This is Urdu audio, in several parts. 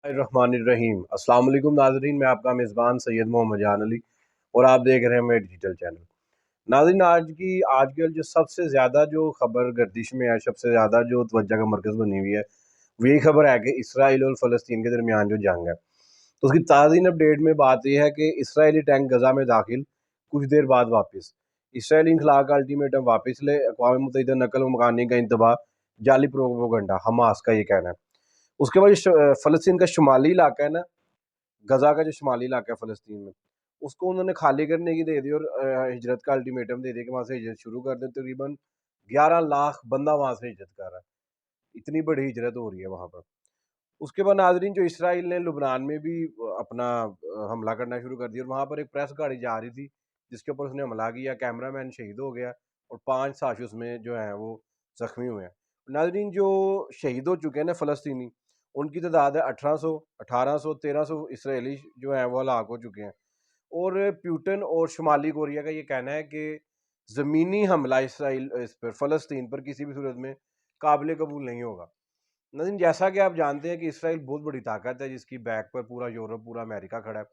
الرحمن الرحیم السلام علیکم ناظرین، میں آپ کا میزبان سید محمد جان علی اور آپ دیکھ رہے ہیں میرے ڈیجیٹل چینل۔ ناظرین، آج کل جو سب سے زیادہ جو خبر گردش میں ہے، سب سے زیادہ جو توجہ کا مرکز بنی ہوئی ہے، وہ یہی خبر ہے کہ اسرائیل اور فلسطین کے درمیان جو جنگ ہے، تو اس کی تازہ اپڈیٹ میں بات یہ ہے کہ اسرائیلی ٹینک غزہ میں داخل، کچھ دیر بعد واپس۔ اسرائیلی انخلا کا الٹیمیٹم واپس لے، اقوام متحدہ نقل و مکانی کا انتباہ، جعلی پروپیگنڈا، حماس کا یہ کہنا ہے۔ اس کے بعد فلسطین کا شمالی علاقہ ہے نا، غزہ کا جو شمالی علاقہ ہے فلسطین میں، اس کو انہوں نے خالی کرنے کی دے دی اور ہجرت کا الٹیمیٹم دے دیا کہ وہاں سے ہجرت شروع کر دیں۔ تقریباً 11 لاکھ بندہ وہاں سے ہجرت کر رہا ہے، اتنی بڑی ہجرت ہو رہی ہے وہاں پر۔ اس کے بعد ناظرین، جو اسرائیل نے لبنان میں بھی اپنا حملہ کرنا شروع کر دیا، اور وہاں پر ایک پریس گاڑی جا رہی تھی جس کے اوپر اس نے حملہ کیا، کیمرہ مین شہید ہو گیا اور 5 ساتھی اس میں جو ہیں وہ زخمی ہوئے ہیں۔ ناظرین، جو شہید ہو چکے ہیں نا فلسطینی، ان کی تعداد ہے 1800 1300 اسرائیلی جو ہیں وہ ہلاک ہو چکے ہیں۔ اور پیوٹن اور شمالی کوریا کا یہ کہنا ہے کہ زمینی حملہ اسرائیل اس پر فلسطین پر کسی بھی صورت میں قابل قبول نہیں ہوگا۔ ناظرین، جیسا کہ آپ جانتے ہیں کہ اسرائیل بہت بڑی طاقت ہے جس کی بیک پر پورا یورپ، پورا امریکہ کھڑا ہے،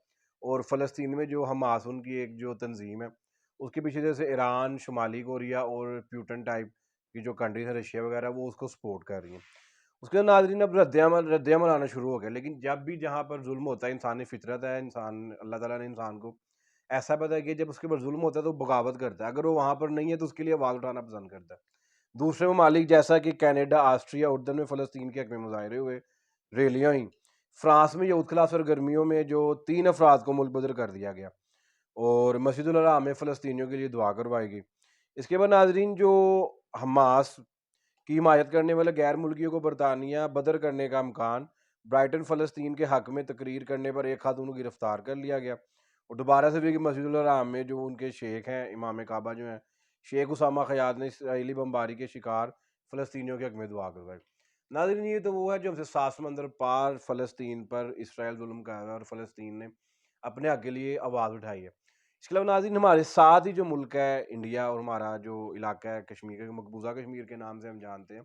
اور فلسطین میں جو حماس ان کی ایک جو تنظیم ہے، اس کے پیچھے جیسے ایران، شمالی کوریا اور پیوٹن ٹائپ کی جو کنٹریز ہیں، رشیا وغیرہ، وہ اس کو سپورٹ کر رہی ہیں۔ اس کے ناظرین، اب رد عمل آنا شروع ہو گیا، لیکن جب بھی جہاں پر ظلم ہوتا ہے، انسانی فطرت ہے، اللہ تعالیٰ نے انسان کو ایسا پتہ کہ جب اس کے اوپر ظلم ہوتا ہے تو بغاوت کرتا ہے، اگر وہ وہاں پر نہیں ہے تو اس کے لیے آواز اٹھانا پسند کرتا ہے۔ دوسرے ممالک جیسا کہ کینیڈا، آسٹریا، اردن میں فلسطین کے حق میں مظاہرے ہوئے، ریلیاں ہوئیں۔ فرانس میں یہود خلاف سرگرمیوں میں جو 3 افراد کو ملک بدر کر دیا گیا، اور مسجد الحرام میں فلسطینیوں کے لیے دعا کروائی گئی۔ اس کے بعد ناظرین، جو حماس کی حمایت کرنے والے غیر ملکیوں کو برطانیہ بدر کرنے کا امکان، برائٹن فلسطین کے حق میں تقریر کرنے پر ایک خاتون کو گرفتار کر لیا گیا، اور دوبارہ سے بھی کہ مسجد الحرام میں جو ان کے شیخ ہیں، امام کعبہ جو ہیں شیخ اسامہ خیاط نے اسرائیلی بمباری کے شکار فلسطینیوں کے حق میں دعا کروائی۔ ناظرین، یہ تو وہ ہے جو ہم سے 7 سمندر پار فلسطین پر اسرائیل ظلم کر رہا ہے، اور فلسطین نے اپنے حق کے لیے آواز اٹھائی ہے۔ اس کے علاوہ ناظرین، ہمارے ساتھ ہی جو ملک ہے انڈیا، اور ہمارا جو علاقہ ہے کشمیر، مقبوضہ کشمیر کے نام سے ہم جانتے ہیں،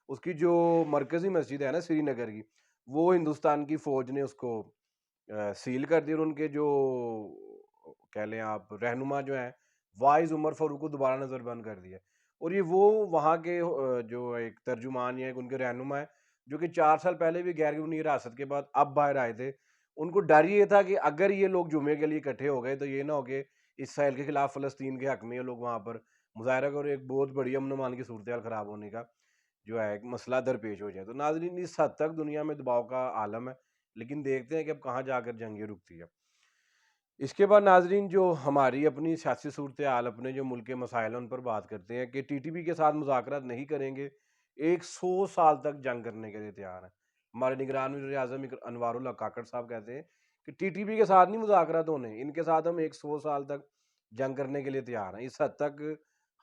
اس کی جو مرکزی مسجد ہے نا سری نگر کی، وہ ہندوستان کی فوج نے اس کو سیل کر دی، اور ان کے جو کہہ لیں آپ رہنما جو ہیں وائز عمر فاروق کو دوبارہ نظر بند کر دیا۔ اور یہ وہ وہاں کے جو ایک ترجمان یا ایک ان کے رہنما ہے جو کہ 4 سال پہلے بھی غیر قانونی حراست کے بعد اب باہر آئے تھے۔ ان کو ڈر یہ تھا کہ اگر یہ لوگ جمعے کے لیے اکٹھے ہو گئے تو یہ نہ ہو کہ اسرائیل کے خلاف فلسطین کے حق میں یہ لوگ وہاں پر مظاہرہ کریں، اور ایک بہت بڑی امن و امان کی صورتحال خراب ہونے کا جو ہے ایک مسئلہ درپیش ہو جائے۔ تو ناظرین، اس حد تک دنیا میں دباؤ کا عالم ہے، لیکن دیکھتے ہیں کہ اب کہاں جا کر جنگ یہ رکتی ہے۔ اس کے بعد ناظرین، جو ہماری اپنی سیاسی صورتحال، اپنے جو ملک کے مسائل ان پر بات کرتے ہیں کہ ٹی ٹی پی کے ساتھ مذاکرات نہیں کریں گے، 100 سال تک جنگ کرنے کے لیے تیار ہیں۔ ہمارے نگران وزیر اعظم انوار الحق کاکڑ صاحب کہتے ہیں کہ ٹی ٹی پی کے ساتھ نہیں مذاکرات ہونے، ان کے ساتھ ہم 100 سال تک جنگ کرنے کے لیے تیار ہیں۔ اس حد تک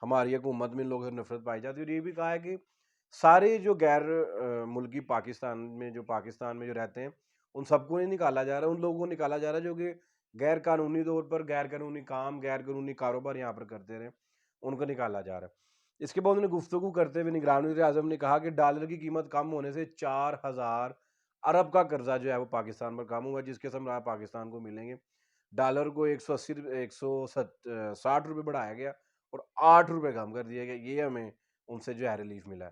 ہماری حکومت میں ان لوگوں سے نفرت پائی جاتی ہے، اور یہ بھی کہا ہے کہ سارے جو غیر ملکی پاکستان میں جو رہتے ہیں ان سب کو نہیں نکالا جا رہا، ان لوگوں کو نکالا جا رہا ہے جو کہ غیر قانونی طور پر غیر قانونی کام، غیر قانونی کاروبار یہاں پر کرتے رہے، ان کو نکالا جا رہا ہے۔ اس کے بعد انہوں نے گفتگو کرتے ہوئے نگران وزیر اعظم نے کہا کہ ڈالر کی قیمت کم ہونے سے 4000 ارب کا قرضہ جو ہے وہ پاکستان پر کم ہوگا، جس کے ثمرات پاکستان کو ملیں گے۔ ڈالر کو 160 روپے بڑھایا گیا اور 8 روپے کم کر دیا گیا، یہ ہمیں ان سے جو ہے ریلیف ملا ہے۔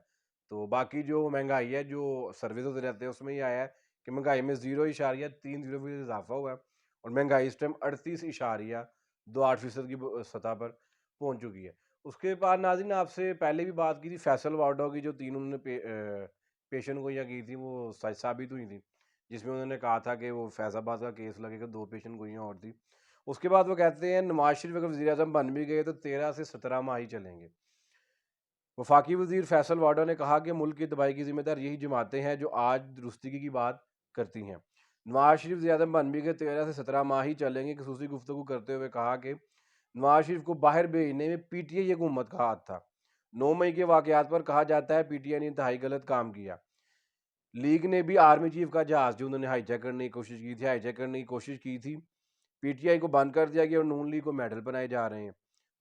تو باقی جو مہنگائی ہے، جو سروس ہوتے رہتے ہیں، اس میں یہ آیا ہے کہ مہنگائی میں 0.30% اضافہ ہوا ہے، اور مہنگائی اس ٹائم 38.28% کی سطح پر پہنچ چکی ہے۔ اس کے بعد ناظرین، آپ سے پہلے بھی بات کی تھی فیصل واڈا کی، جو 3 انہوں نے پیشن گوئیاں کی تھی وہ سچ ثابت ہوئی تھی، جس میں انہوں نے کہا تھا کہ وہ فیض آباد کا کیس لگے گا، 2 پیشن گوئیاں اور تھی۔ اس کے بعد وہ کہتے ہیں نواز شریف اگر وزیر اعظم بن بھی گئے تو 13 سے 17 ماہ ہی چلیں گے۔ وفاقی وزیر فیصل واڈا نے کہا کہ ملک کی تباہی کی ذمہ دار یہی جماعتیں ہیں جو آج درستگی کی بات کرتی ہیں۔ نواز شریف وزیر اعظم بن بھی گئے، 13 سے 17 ماہ ہی چلیں گے۔ خصوصی گفتگو کرتے ہوئے کہا کہ نواز شریف کو باہر بھیجنے میں پی ٹی آئی حکومت کا ہاتھ تھا۔ 9 مئی کے واقعات پر کہا جاتا ہے پی ٹی آئی نے انتہائی غلط کام کیا۔ لیگ نے بھی آرمی چیف کا جہاز جو انہوں نے ہائی جیک کرنے کی کوشش کی تھی، پی ٹی آئی کو بند کر دیا گیا، اور نون لیگ کو میڈل بنائے جا رہے ہیں۔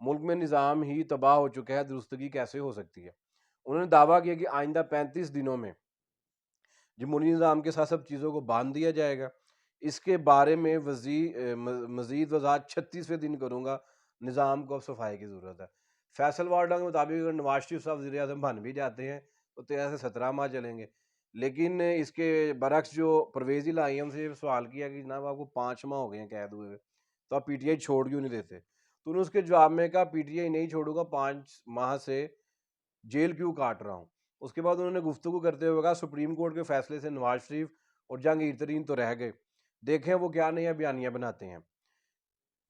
ملک میں نظام ہی تباہ ہو چکا ہے، درستگی کیسے ہو سکتی ہے؟ انہوں نے دعویٰ کیا کہ آئندہ 35 دنوں میں جمہوری نظام کے ساتھ سب چیزوں کو باندھ دیا جائے گا. اس کے بارے میں مزید وضاحت 36ویں دن کروں گا. نظام کو اب صفائی کی ضرورت ہے. فیصل وارڈا کے مطابق اگر نواز شریف صاحب وزیر اعظم بن بھی جاتے ہیں تو 13 سے 17 ماہ چلیں گے. لیکن اس کے برعکس جو پرویز الہی ہم سے سوال کیا کہ جناب آپ کو 5 ماہ ہو گئے ہیں قید ہوئے ہوئے تو آپ پی ٹی آئی چھوڑ کیوں نہیں دیتے, تو انہوں نے اس کے جواب میں کہا پی ٹی آئی نہیں چھوڑوں گا, 5 ماہ سے جیل کیوں کاٹ رہا ہوں. اس کے بعد انہوں نے گفتگو کرتے ہوئے کہا سپریم کورٹ کے فیصلے سے نواز شریف اور جہانگیر ترین تو رہ گئے, دیکھیں وہ کیا نیا بیانیہ بناتے ہیں.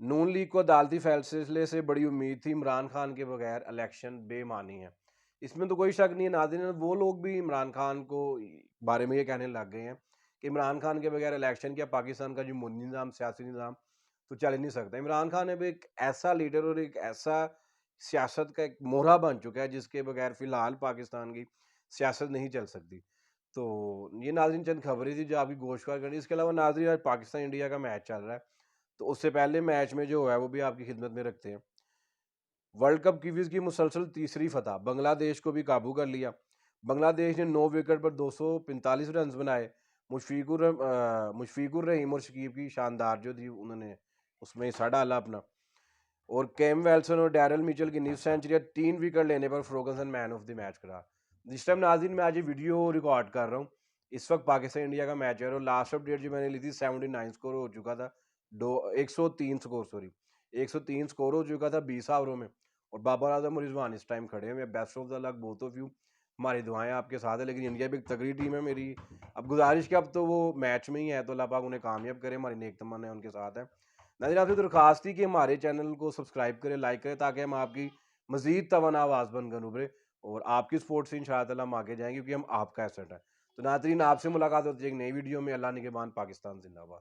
نون لیگ کو عدالتی فیصلے سے بڑی امید تھی, عمران خان کے بغیر الیکشن بے معنی ہے. اس میں تو کوئی شک نہیں ہے ناظرین, وہ لوگ بھی عمران خان کو بارے میں یہ کہنے لگ گئے ہیں کہ عمران خان کے بغیر الیکشن کیا پاکستان کا جمہوری نظام سیاسی نظام تو چل ہی نہیں سکتا. عمران خان اب ایک ایسا لیڈر اور ایک ایسا سیاست کا ایک مہرہ بن چکا ہے جس کے بغیر فی الحال پاکستان کی سیاست نہیں چل سکتی. تو یہ ناظرین چند خبریں تھی جو آپ کی گوشوار کرنی. اس کے علاوہ ناظرین آج پاکستان انڈیا کا میچ چل رہا ہے, تو اس سے پہلے میچ میں جو ہے وہ بھی آپ کی خدمت میں رکھتے ہیں. ورلڈ کپ کیویز کی مسلسل تیسری فتح, بنگلہ دیش کو بھی قابو کر لیا. بنگلہ دیش نے 9 وکٹ پر 245 رنز بنائے. مشفیق الرحیم اور شکیب کی شاندار جو تھی انہوں نے اس میں حصہ ڈالا اپنا. اور کیم ویلسن اور ڈیرل میچل کی نیو سینچری 3 وکٹ لینے پر فروگنسن مین آف دی میچ قرار. جس ٹائم ناظرین میں آج یہ ویڈیو ریکارڈ کر رہا ہوں اس وقت پاکستان انڈیا کا میچ ہے, اور لاسٹ اپ ڈیٹ جو میں نے لی تھی 79 سکور ہو چکا تھا, 103 سکور 103 سکور ہو چکا تھا 20 اووروں میں. اور بابر اعظم اور رضوان اس ٹائم کھڑے ہیں. Best of the luck both of you, ہماری دعائیں آپ کے ساتھ ہیں. لیکن انڈیا بھی ایک تگڑی ٹیم ہے میری اب گزارش کہ اب تو وہ میچ میں ہی ہے, تو اللہ پاک انہیں کامیاب کرے, ہماری نیک تمنا ان کے ساتھ ہے. ناظرین آپ سے درخواست تھی کہ ہمارے چینل کو سبسکرائب کریں, لائک کریں, تاکہ ہم آپ کی مزید توانا آواز بن کر ابھرے اور آپ کی سپورٹ سے انشاءاللہ ہم آگے جائیں گے, کیونکہ ہم آپ کا ایسٹ ہے. تو ناظرین آپ سے ملاقات ہوتی ہے ایک نئی ویڈیو میں. اللہ نگہبان. پاکستان زندہ باد.